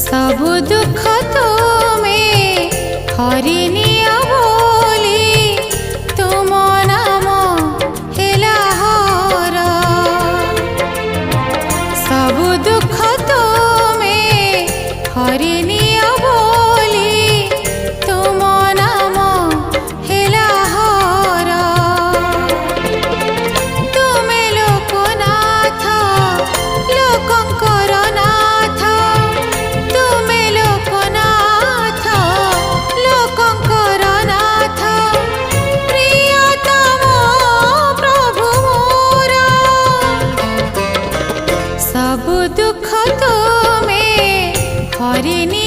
सबु दुख तुमे हरिनिया बोली तुम नाम हेला हर। सबु दुख तुमे हरिनिया बोली तुम नाम हेला हर। तुमे लोकनाथ लोकंकर नाथ, तुमे लोकनाथ लोकंकर नाथ, प्रियतम प्रभु मोर। सबु दुख तुमे हरिनि